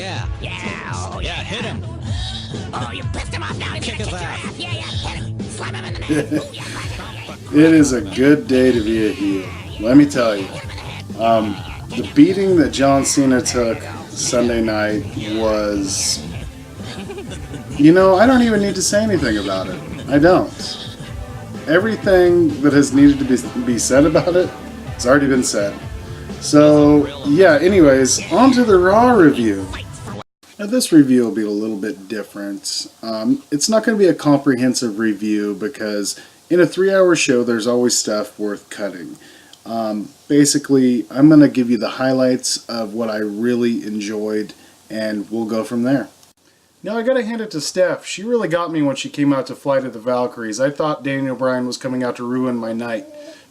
yeah. Yeah, oh Yeah, hit him. Oh, you pissed him off now. He's Kick gonna his kick your ass. ass. Yeah, hit him. Slap him in the neck. Ooh, yeah, crack it. It is a good day to be a heel. Let me tell you. The beating that John Cena took Sunday night was... I don't even need to say anything about it. I don't. Everything that has needed to be said about it has already been said. So, yeah, anyways, on to the Raw review. Now, this review will be a little bit different. It's not going to be a comprehensive review because in a 3-hour show, there's always stuff worth cutting. Basically, I'm going to give you the highlights of what I really enjoyed, and we'll go from there. Now, I got to hand it to Steph. She really got me when she came out to Flight of the Valkyries. I thought Daniel Bryan was coming out to ruin my night.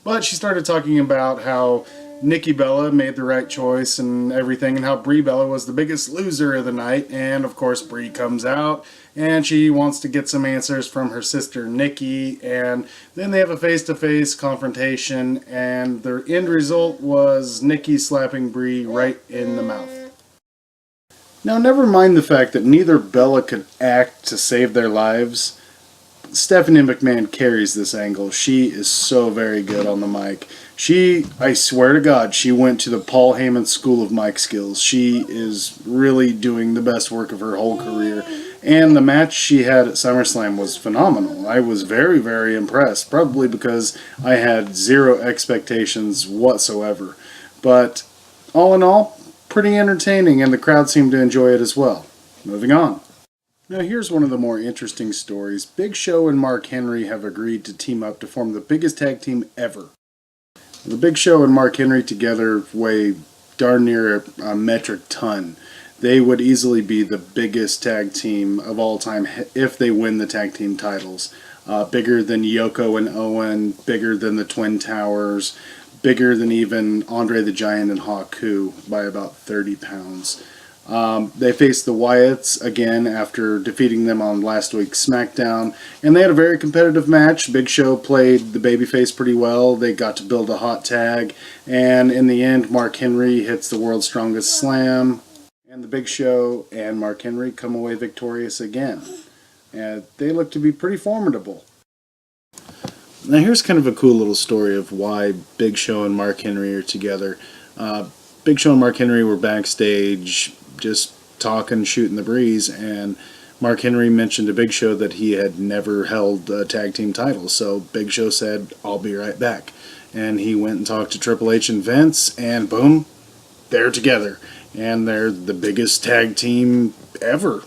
But she started talking about how Nikki Bella made the right choice and everything, and how Brie Bella was the biggest loser of the night. And of course Brie comes out and she wants to get some answers from her sister Nikki, and then they have a face-to-face confrontation, and their end result was Nikki slapping Brie right in the mouth. Now, never mind the fact that neither Bella could act to save their lives. Stephanie McMahon carries this angle. She is so very good on the mic. I swear to God, she went to the Paul Heyman School of Mic Skills. She is really doing the best work of her whole career. And the match she had at SummerSlam was phenomenal. I was very, very impressed. Probably because I had zero expectations whatsoever. But all in all, pretty entertaining, and the crowd seemed to enjoy it as well. Moving on. Now here's one of the more interesting stories. Big Show and Mark Henry have agreed to team up to form the biggest tag team ever. The Big Show and Mark Henry together weigh darn near a metric ton. They would easily be the biggest tag team of all time if they win the tag team titles. Bigger than Yoko and Owen, bigger than the Twin Towers, bigger than even Andre the Giant and Haku by about 30 pounds. They faced the Wyatts again after defeating them on last week's SmackDown, and they had a very competitive match. Big Show played the babyface pretty well. They got to build a hot tag, and in the end, Mark Henry hits the World's Strongest Slam, and the Big Show and Mark Henry come away victorious again. And they look to be pretty formidable. Now here's kind of a cool little story of why Big Show and Mark Henry are together. Big Show and Mark Henry were backstage just talking, shooting the breeze, and Mark Henry mentioned to Big Show that he had never held a tag team title, so Big Show said, "I'll be right back." And he went and talked to Triple H and Vince, and boom, they're together. And they're the biggest tag team ever.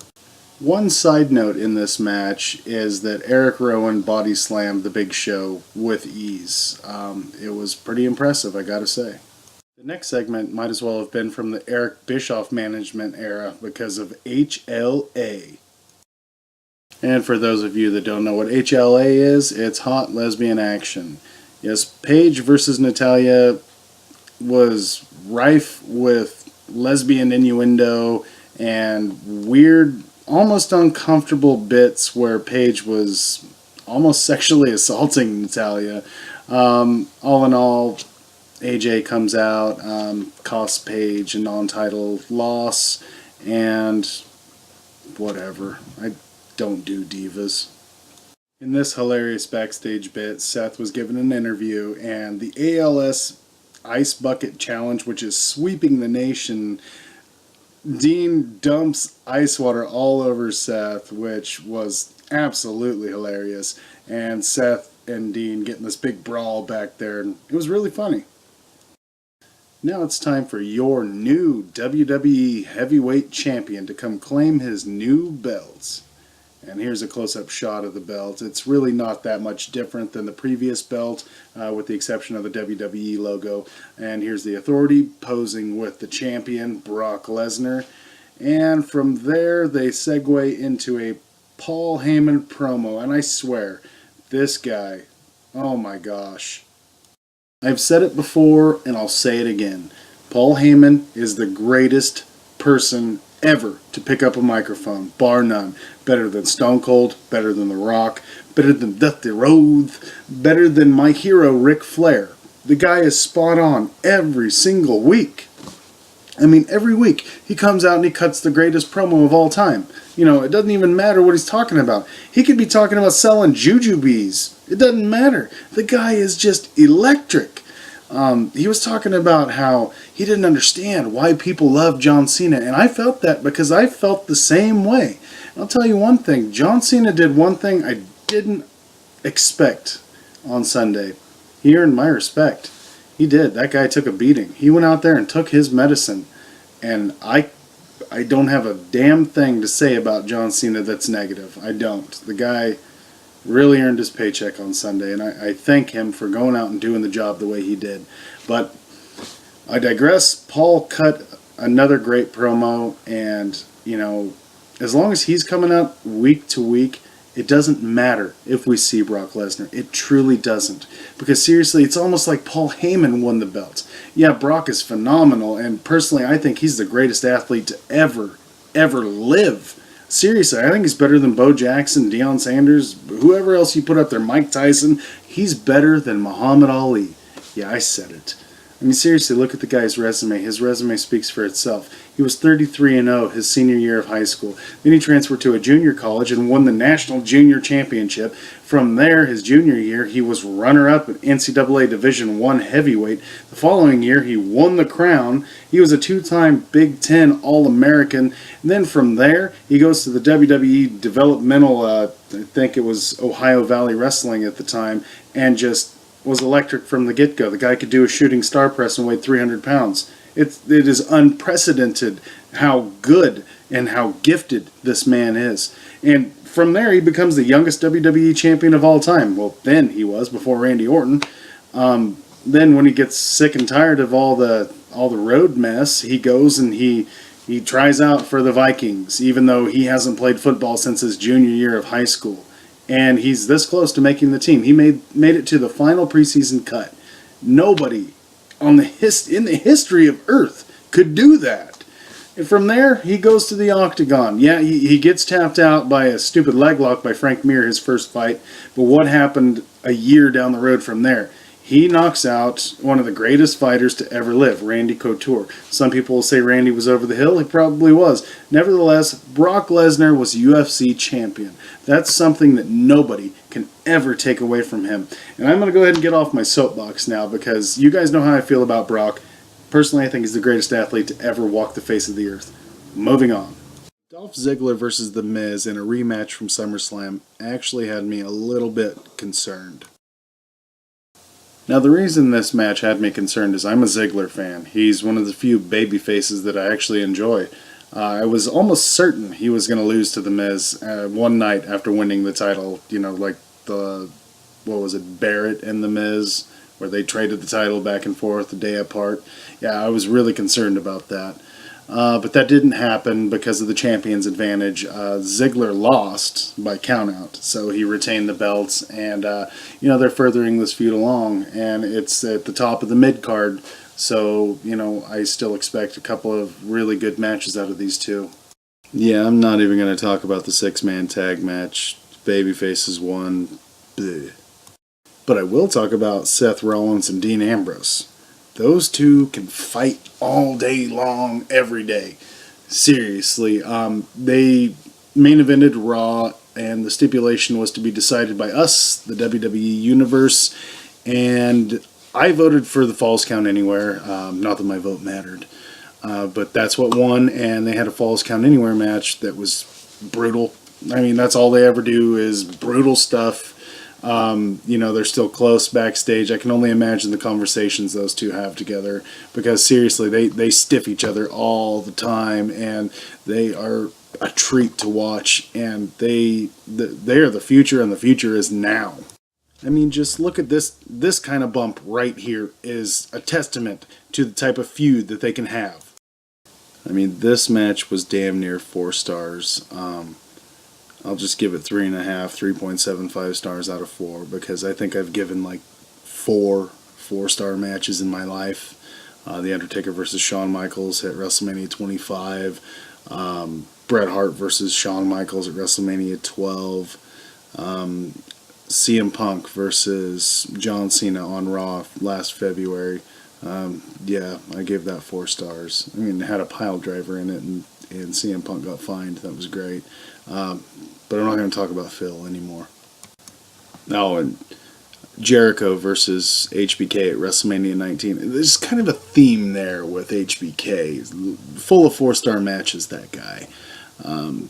One side note in this match is that Eric Rowan body slammed the Big Show with ease. It was pretty impressive, I gotta say. The next segment might as well have been from the Eric Bischoff management era because of HLA. And for those of you that don't know what HLA is, it's hot lesbian action. Yes, Paige versus Natalya was rife with lesbian innuendo and weird, almost uncomfortable bits where Paige was almost sexually assaulting Natalya. All in all, AJ comes out, costs Paige a non-title loss, and whatever. I don't do divas. In this hilarious backstage bit, Seth was given an interview, and the ALS Ice Bucket Challenge, which is sweeping the nation, Dean dumps ice water all over Seth, which was absolutely hilarious, and Seth and Dean getting this big brawl back there, and it was really funny. Now it's time for your new WWE Heavyweight Champion to come claim his new belts. And here's a close-up shot of the belt. It's really not that much different than the previous belt, with the exception of the WWE logo. And here's the Authority posing with the champion, Brock Lesnar. And from there, they segue into a Paul Heyman promo. And I swear, this guy, oh my gosh. I've said it before, and I'll say it again. Paul Heyman is the greatest person ever to pick up a microphone, bar none. Better than Stone Cold, better than The Rock, better than Dusty Rhodes, better than my hero Ric Flair. The guy is spot on every single week. I mean, every week he comes out and he cuts the greatest promo of all time. You know, it doesn't even matter what he's talking about. He could be talking about selling jujubes. It doesn't matter. The guy is just electric. He was talking about how he didn't understand why people love John Cena, and I felt that because I felt the same way. And I'll tell you one thing. John Cena did one thing I didn't expect on Sunday. He earned my respect. He did. That guy took a beating. He went out there and took his medicine. And I don't have a damn thing to say about John Cena that's negative. I don't. The guy really earned his paycheck on Sunday, and I thank him for going out and doing the job the way he did. But I digress. Paul cut another great promo, and, you know, as long as he's coming out week to week, it doesn't matter if we see Brock Lesnar. It truly doesn't. Because seriously, it's almost like Paul Heyman won the belt. Yeah, Brock is phenomenal, and personally, I think he's the greatest athlete to ever live. Seriously, I think he's better than Bo Jackson, Deion Sanders, whoever else you put up there, Mike Tyson. He's better than Muhammad Ali. Yeah, I said it. I mean, seriously, look at the guy's resume. His resume speaks for itself. He was 33-0 his senior year of high school. Then he transferred to a junior college and won the National Junior Championship. From there, his junior year, he was runner-up at NCAA Division I heavyweight. The following year, he won the crown. He was a two-time Big Ten All-American. And then from there, he goes to the WWE developmental, I think it was Ohio Valley Wrestling at the time, and just was electric from the get-go. The guy could do a shooting star press and weighed 300 pounds. It is unprecedented how good and how gifted this man is. And from there, he becomes the youngest WWE champion of all time. Well, then he was, before Randy Orton. Then when he gets sick and tired of all the road mess, he goes and he tries out for the Vikings, even though he hasn't played football since his junior year of high school. And he's this close to making the team. He made it to the final preseason cut. Nobody in the history of Earth could do that. And from there, he goes to the Octagon. Yeah, he gets tapped out by a stupid leg lock by Frank Mir, his first fight. But what happened a year down the road from there? He knocks out one of the greatest fighters to ever live, Randy Couture. Some people will say Randy was over the hill. He probably was. Nevertheless, Brock Lesnar was UFC champion. That's something that nobody can ever take away from him. And I'm going to go ahead and get off my soapbox now because you guys know how I feel about Brock. Personally, I think he's the greatest athlete to ever walk the face of the earth. Moving on. Dolph Ziggler versus The Miz in a rematch from SummerSlam actually had me a little bit concerned. Now, the reason this match had me concerned is I'm a Ziggler fan. He's one of the few baby faces that I actually enjoy. I was almost certain he was going to lose to The Miz one night after winning the title. You know, like Barrett and The Miz, where they traded the title back and forth a day apart. Yeah, I was really concerned about that. But that didn't happen because of the champion's advantage. Ziggler lost by countout, so he retained the belts, and they're furthering this feud along, and it's at the top of the mid-card, so I still expect a couple of really good matches out of these two. Yeah, I'm not even going to talk about the six-man tag match. Babyfaces won. Bleh. But I will talk about Seth Rollins and Dean Ambrose. Those two can fight all day long, every day. Seriously. They main evented Raw, and the stipulation was to be decided by us, the WWE Universe, and I voted for the Falls Count Anywhere. Not that my vote mattered. But that's what won, and they had a Falls Count Anywhere match that was brutal. I mean, that's all they ever do is brutal stuff. They're still close backstage. I can only imagine the conversations those two have together because seriously, they stiff each other all the time, and they are a treat to watch, and they are the future, and the future is now. I mean, just look at this kind of bump right here is a testament to the type of feud that they can have. I mean, this match was damn near 4 stars. I'll just give it 3.5, 3.75 stars out of 4 because I think I've given like 4-star matches in my life. The Undertaker versus Shawn Michaels at WrestleMania 25. Bret Hart versus Shawn Michaels at WrestleMania 12. CM Punk versus John Cena on Raw last February. Yeah, I gave that 4 stars. I mean, it had a pile driver in it, and CM Punk got fined. That was great. But I'm not going to talk about Phil anymore. Oh, and Jericho versus HBK at WrestleMania 19. There's kind of a theme there with HBK. Full of 4-star matches, that guy.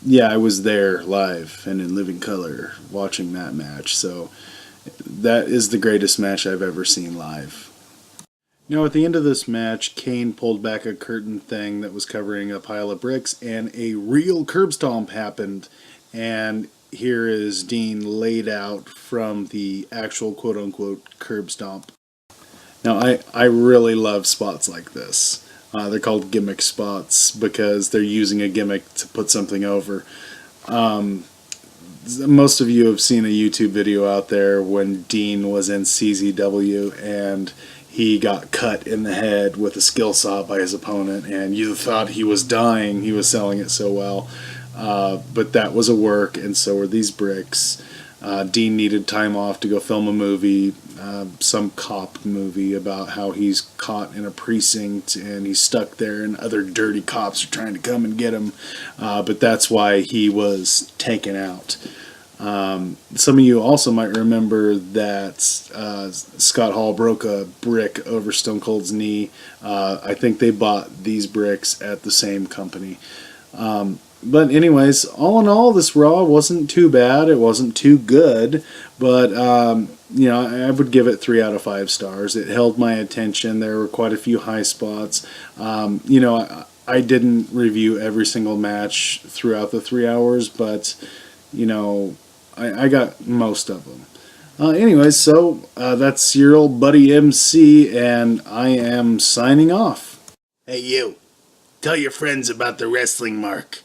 Yeah, I was there live and in living color watching that match. So that is the greatest match I've ever seen live. Now, at the end of this match, Kane pulled back a curtain thing that was covering a pile of bricks, and a real curb stomp happened. And here is Dean laid out from the actual quote-unquote curb stomp. Now, I really love spots like this. They're called gimmick spots because they're using a gimmick to put something over. Most of you have seen a YouTube video out there when Dean was in CZW and he got cut in the head with a skill saw by his opponent, and you thought he was dying. He was selling it so well. But that was a work, and so were these bricks. Dean needed time off to go film a movie, some cop movie about how he's caught in a precinct and he's stuck there and other dirty cops are trying to come and get him. But that's why he was taken out. Some of you also might remember that Scott Hall broke a brick over Stone Cold's knee. I think they bought these bricks at the same company. But anyways, all in all, this Raw wasn't too bad. It wasn't too good, but I would give it 3 out of 5 stars. It held my attention. There were quite a few high spots. I didn't review every single match throughout the 3 hours, but I got most of them. Anyways, so that's your old buddy MC, and I am signing off. Hey, you. Tell your friends about the wrestling mark.